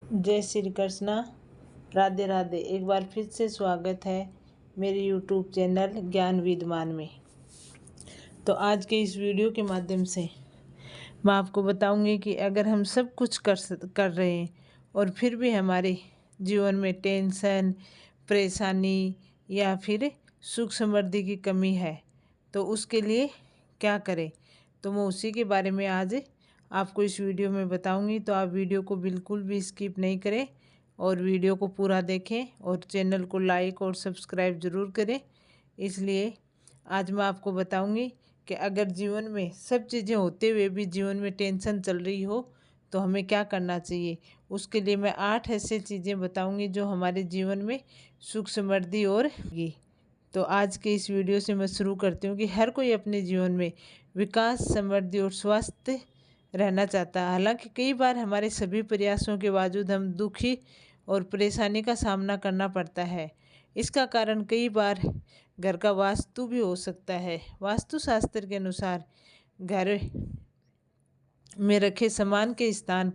जय श्री कृष्णा। राधे राधे। एक बार फिर से स्वागत है मेरे YouTube चैनल ज्ञान विद्वान में। तो आज के इस वीडियो के माध्यम से मैं आपको बताऊंगी कि अगर हम सब कुछ कर रहे हैं और फिर भी हमारे जीवन में टेंशन, परेशानी या फिर सुख समृद्धि की कमी है तो उसके लिए क्या करें। तो मैं उसी के बारे में आज आपको इस वीडियो में बताऊंगी। तो आप वीडियो को बिल्कुल भी स्किप नहीं करें और वीडियो को पूरा देखें और चैनल को लाइक और सब्सक्राइब ज़रूर करें। इसलिए आज मैं आपको बताऊंगी कि अगर जीवन में सब चीज़ें होते हुए भी जीवन में टेंशन चल रही हो तो हमें क्या करना चाहिए। उसके लिए मैं 8 ऐसे चीज़ें बताऊंगी जो हमारे जीवन में सुख समृद्धि और तो आज के इस वीडियो से मैं शुरू करती हूँ कि हर कोई अपने जीवन में विकास, समृद्धि और स्वास्थ्य रहना चाहता है। हालांकि कई बार हमारे सभी प्रयासों के बावजूद हम दुखी और परेशानी का सामना करना पड़ता है। इसका कारण कई बार घर का वास्तु भी हो सकता है। वास्तु शास्त्र के अनुसार घर में रखे सामान के स्थान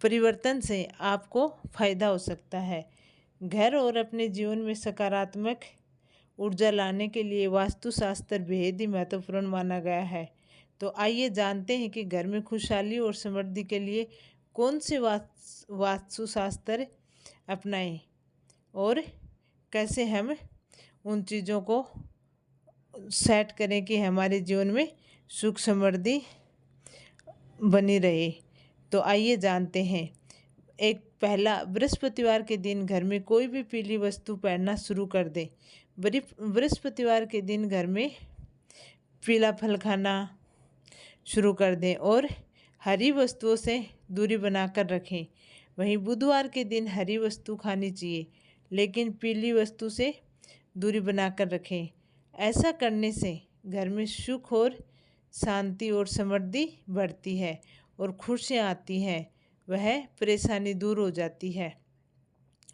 परिवर्तन से आपको फायदा हो सकता है। घर और अपने जीवन में सकारात्मक ऊर्जा लाने के लिए वास्तुशास्त्र बेहद ही महत्वपूर्ण माना गया है। तो आइए जानते हैं कि घर में खुशहाली और समृद्धि के लिए कौन से वास्तुशास्त्र अपनाएं और कैसे हम उन चीज़ों को सेट करें कि हमारे जीवन में सुख समृद्धि बनी रहे। तो आइए जानते हैं। एक पहला, बृहस्पतिवार के दिन घर में कोई भी पीली वस्तु पहनना शुरू कर दें। बृहस्पतिवार के दिन घर में पीला फल खाना शुरू कर दें और हरी वस्तुओं से दूरी बनाकर रखें। वहीं बुधवार के दिन हरी वस्तु खानी चाहिए लेकिन पीली वस्तु से दूरी बनाकर रखें। ऐसा करने से घर में सुख और शांति और समृद्धि बढ़ती है और खुशियाँ आती हैं, वह परेशानी दूर हो जाती है।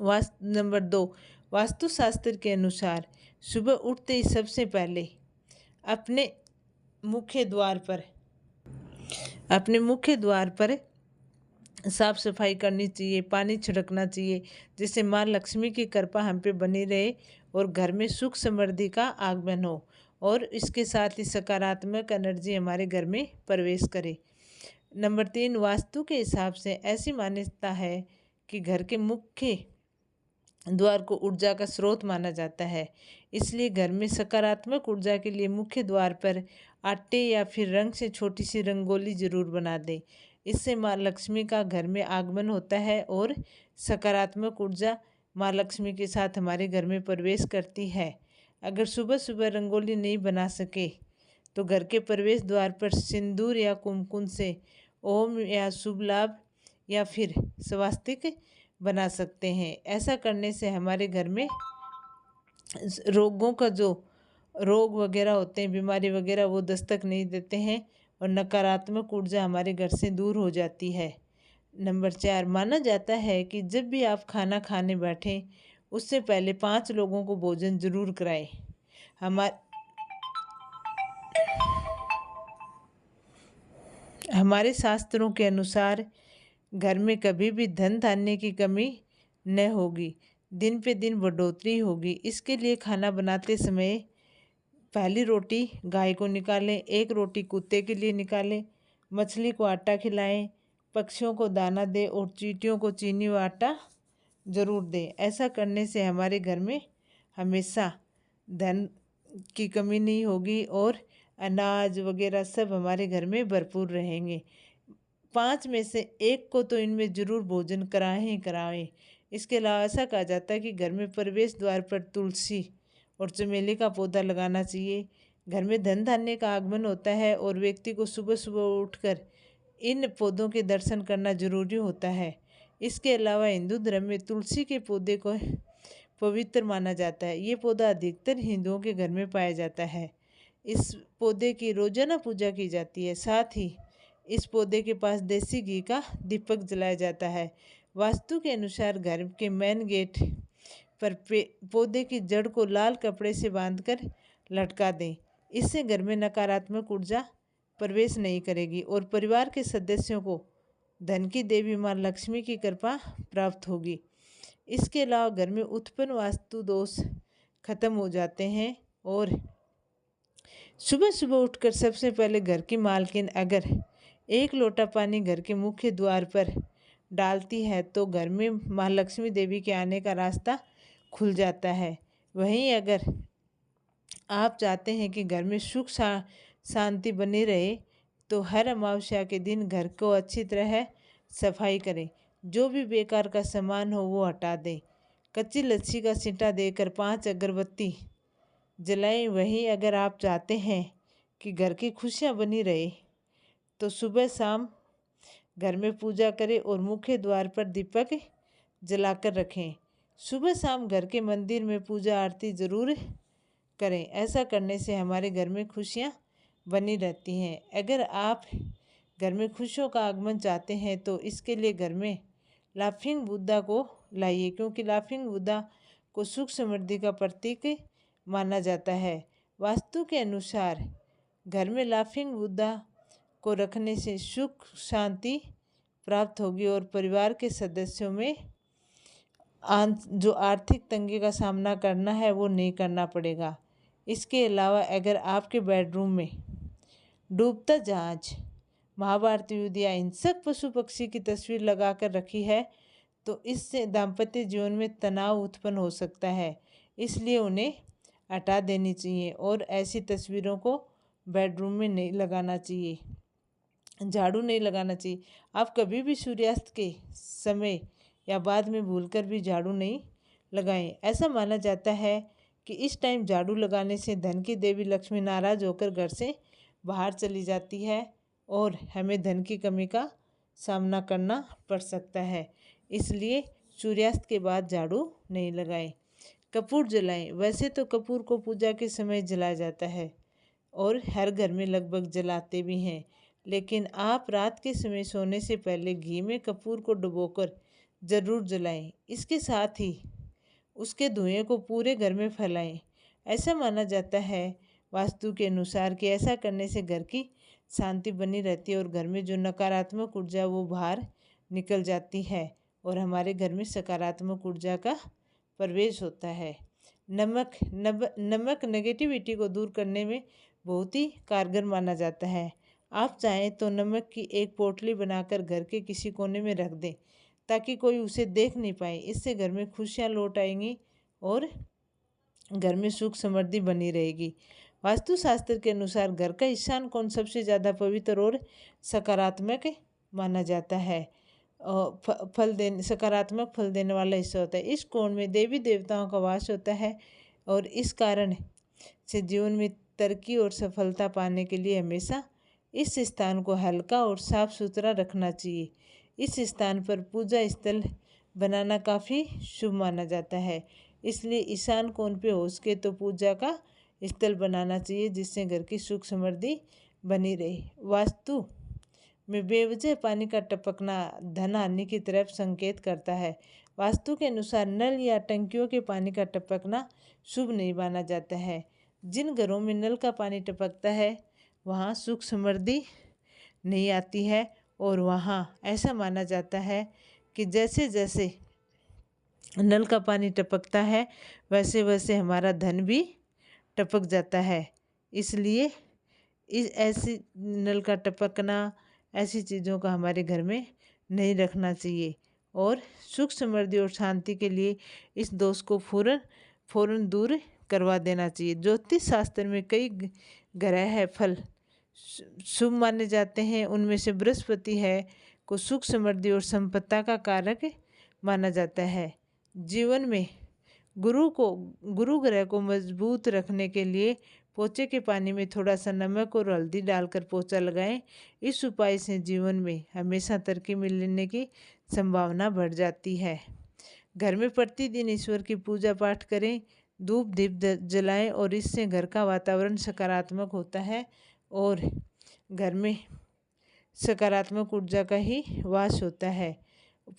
नंबर 2, वास्तुशास्त्र के अनुसार सुबह उठते ही सबसे पहले अपने मुख्य द्वार पर साफ सफाई करनी चाहिए, पानी छिड़कना चाहिए, जिससे माँ लक्ष्मी की कृपा हम पे बनी रहे और घर में सुख समृद्धि का आगमन हो और इसके साथ ही सकारात्मक एनर्जी हमारे घर में प्रवेश करे। नंबर 3, वास्तु के हिसाब से ऐसी मान्यता है कि घर के मुख्य द्वार को ऊर्जा का स्रोत माना जाता है। इसलिए घर में सकारात्मक ऊर्जा के लिए मुख्य द्वार पर आटे या फिर रंग से छोटी सी रंगोली जरूर बना दें। इससे माँ लक्ष्मी का घर में आगमन होता है और सकारात्मक ऊर्जा माँ लक्ष्मी के साथ हमारे घर में प्रवेश करती है। अगर सुबह सुबह रंगोली नहीं बना सके तो घर के प्रवेश द्वार पर सिंदूर या कुमकुम से ओम या शुभ लाभ या फिर स्वास्तिक बना सकते हैं। ऐसा करने से हमारे घर में रोगों का जो रोग वगैरह होते हैं, बीमारी वगैरह, वो दस्तक नहीं देते हैं और नकारात्मक ऊर्जा हमारे घर से दूर हो जाती है। नंबर 4, माना जाता है कि जब भी आप खाना खाने बैठें उससे पहले 5 लोगों को भोजन जरूर कराएं। हमारे शास्त्रों के अनुसार घर में कभी भी धन धान्य की कमी न होगी, दिन पे दिन बढ़ोतरी होगी। इसके लिए खाना बनाते समय पहली रोटी गाय को निकालें, 1 रोटी कुत्ते के लिए निकालें, मछली को आटा खिलाएं, पक्षियों को दाना दें और चींटियों को चीनी व आटा ज़रूर दें। ऐसा करने से हमारे घर में हमेशा धन की कमी नहीं होगी और अनाज वगैरह सब हमारे घर में भरपूर रहेंगे। 5 में से 1 को तो इनमें ज़रूर भोजन कराएं ही कराएं। इसके अलावा ऐसा कहा जाता है कि घर में प्रवेश द्वार पर तुलसी और चमेली का पौधा लगाना चाहिए। घर में धन धान्य का आगमन होता है और व्यक्ति को सुबह सुबह उठकर इन पौधों के दर्शन करना जरूरी होता है। इसके अलावा हिंदू धर्म में तुलसी के पौधे को पवित्र माना जाता है। ये पौधा अधिकतर हिंदुओं के घर में पाया जाता है। इस पौधे की रोजाना पूजा की जाती है। साथ ही इस पौधे के पास देसी घी का दीपक जलाया जाता है। वास्तु के अनुसार घर के मेन गेट पर पौधे की जड़ को लाल कपड़े से बांधकर लटका दें। इससे घर में नकारात्मक ऊर्जा प्रवेश नहीं करेगी और परिवार के सदस्यों को धन की देवी माँ लक्ष्मी की कृपा प्राप्त होगी। इसके अलावा घर में उत्पन्न वास्तु दोष खत्म हो जाते हैं। और सुबह सुबह उठकर सबसे पहले घर की मालकिन अगर 1 लोटा पानी घर के मुख्य द्वार पर डालती है तो घर में माँ लक्ष्मी देवी के आने का रास्ता खुल जाता है। वहीं अगर आप चाहते हैं कि घर में सुख शांति बनी रहे तो हर अमावस्या के दिन घर को अच्छी तरह सफाई करें। जो भी बेकार का सामान हो वो हटा दें। कच्ची लस्सी का सींटा देकर 5 अगरबत्ती जलाएं। वहीं अगर आप चाहते हैं कि घर की खुशियां बनी रहे तो सुबह शाम घर में पूजा करें और मुख्य द्वार पर दीपक जलाकर रखें। सुबह शाम घर के मंदिर में पूजा आरती जरूर करें। ऐसा करने से हमारे घर में खुशियां बनी रहती हैं। अगर आप घर में खुशियों का आगमन चाहते हैं तो इसके लिए घर में लाफिंग बुद्धा को लाइए, क्योंकि लाफिंग बुद्धा को सुख समृद्धि का प्रतीक माना जाता है। वास्तु के अनुसार घर में लाफिंग बुद्धा को रखने से सुख शांति प्राप्त होगी और परिवार के सदस्यों में जो आर्थिक तंगी का सामना करना है वो नहीं करना पड़ेगा। इसके अलावा अगर आपके बेडरूम में डूबता जहाज, महाभारत युद्ध या हिंसक पशु पक्षी की तस्वीर लगाकर रखी है तो इससे दाम्पत्य जीवन में तनाव उत्पन्न हो सकता है। इसलिए उन्हें हटा देनी चाहिए और ऐसी तस्वीरों को बेडरूम में नहीं लगाना चाहिए, झाड़ू नहीं लगाना चाहिए। आप कभी भी सूर्यास्त के समय या बाद में भूलकर भी झाड़ू नहीं लगाएं। ऐसा माना जाता है कि इस टाइम झाड़ू लगाने से धन की देवी लक्ष्मी नाराज होकर घर से बाहर चली जाती है और हमें धन की कमी का सामना करना पड़ सकता है। इसलिए सूर्यास्त के बाद झाड़ू नहीं लगाएं। कपूर जलाएं। वैसे तो कपूर को पूजा के समय जलाया जाता है और हर घर में लगभग जलाते भी हैं, लेकिन आप रात के समय सोने से पहले घी में कपूर को डुबोकर ज़रूर जलाएं। इसके साथ ही उसके धुएं को पूरे घर में फैलाएं। ऐसा माना जाता है वास्तु के अनुसार कि ऐसा करने से घर की शांति बनी रहती है और घर में जो नकारात्मक ऊर्जा वो बाहर निकल जाती है और हमारे घर में सकारात्मक ऊर्जा का प्रवेश होता है। नमक नेगेटिविटी को दूर करने में बहुत ही कारगर माना जाता है। आप चाहें तो नमक की एक पोटली बनाकर घर के किसी कोने में रख दें ताकि कोई उसे देख नहीं पाए। इससे घर में खुशियां लौट आएंगी और घर में सुख समृद्धि बनी रहेगी। वास्तुशास्त्र के अनुसार घर का ईशान कोण सबसे ज़्यादा पवित्र और सकारात्मक माना जाता है। सकारात्मक फल देने वाला हिस्सा होता है। इस कोण में देवी देवताओं का वास होता है और इस कारण से जीवन में तरक्की और सफलता पाने के लिए हमेशा इस स्थान को हल्का और साफ सुथरा रखना चाहिए। इस स्थान पर पूजा स्थल बनाना काफ़ी शुभ माना जाता है। इसलिए ईशान कोण पे हो सके तो पूजा का स्थल बनाना चाहिए, जिससे घर की सुख समृद्धि बनी रहे। वास्तु में बेवजह पानी का टपकना धन हानि की तरफ संकेत करता है। वास्तु के अनुसार नल या टंकियों के पानी का टपकना शुभ नहीं माना जाता है। जिन घरों में नल का पानी टपकता है वहाँ सुख समृद्धि नहीं आती है और वहाँ ऐसा माना जाता है कि जैसे जैसे नल का पानी टपकता है वैसे वैसे हमारा धन भी टपक जाता है। इसलिए ऐसी नल का टपकना, ऐसी चीज़ों का हमारे घर में नहीं रखना चाहिए और सुख समृद्धि और शांति के लिए इस दोष को फौरन दूर करवा देना चाहिए। ज्योतिष शास्त्र में कई ग्रह है फल शुभ माने जाते हैं। उनमें से बृहस्पति है को सुख समृद्धि और संपत्ति का कारक माना जाता है। जीवन में गुरु ग्रह को मजबूत रखने के लिए पोचे के पानी में थोड़ा सा नमक और हल्दी डालकर पोछा लगाएं। इस उपाय से जीवन में हमेशा तरक्की मिलने की संभावना बढ़ जाती है। घर में प्रतिदिन ईश्वर की पूजा पाठ करें, धूप दीप जलाएं और इससे घर का वातावरण सकारात्मक होता है और घर में सकारात्मक ऊर्जा का ही वास होता है।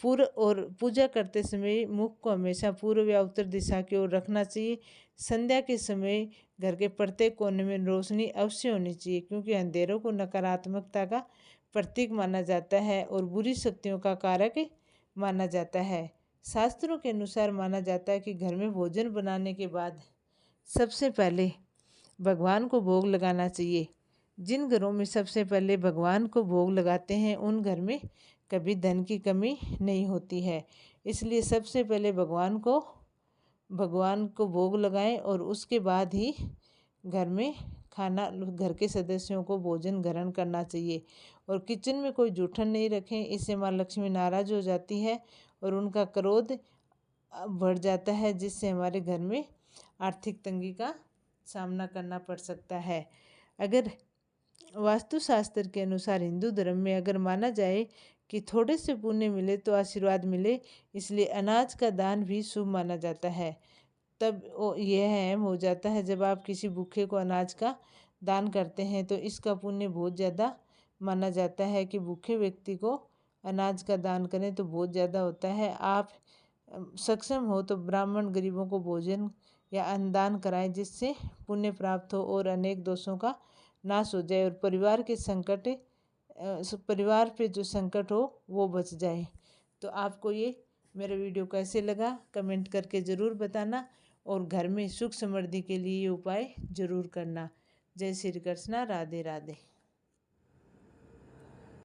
पूजा करते समय मुख को हमेशा पूर्व या उत्तर दिशा की ओर रखना चाहिए। संध्या के समय घर के प्रत्येक कोने में रोशनी अवश्य होनी चाहिए, क्योंकि अंधेरों को नकारात्मकता का प्रतीक माना जाता है और बुरी शक्तियों का कारक माना जाता है। शास्त्रों के अनुसार माना जाता है कि घर में भोजन बनाने के बाद सबसे पहले भगवान को भोग लगाना चाहिए। जिन घरों में सबसे पहले भगवान को भोग लगाते हैं उन घर में कभी धन की कमी नहीं होती है। इसलिए सबसे पहले भगवान को भोग लगाएं और उसके बाद ही घर में घर के सदस्यों को भोजन ग्रहण करना चाहिए। और किचन में कोई जूठन नहीं रखें, इससे माँ लक्ष्मी नाराज हो जाती है और उनका क्रोध बढ़ जाता है, जिससे हमारे घर में आर्थिक तंगी का सामना करना पड़ सकता है। अगर वास्तुशास्त्र के अनुसार हिंदू धर्म में अगर माना जाए कि थोड़े से पुण्य मिले तो आशीर्वाद मिले, इसलिए अनाज का दान भी शुभ माना जाता है। तब यह अहम हो जाता है जब आप किसी भूखे को अनाज का दान करते हैं तो इसका पुण्य बहुत ज़्यादा माना जाता है कि भूखे व्यक्ति को अनाज का दान करें तो बहुत ज़्यादा होता है। आप सक्षम हो तो ब्राह्मण गरीबों को भोजन या अन्नदान कराएं, जिससे पुण्य प्राप्त हो और अनेक दोषों का नाश हो जाए और परिवार पे जो संकट हो वो बच जाए। तो आपको ये मेरा वीडियो कैसे लगा कमेंट करके ज़रूर बताना और घर में सुख समृद्धि के लिए ये उपाय ज़रूर करना। जय श्री कृष्णा, राधे राधे।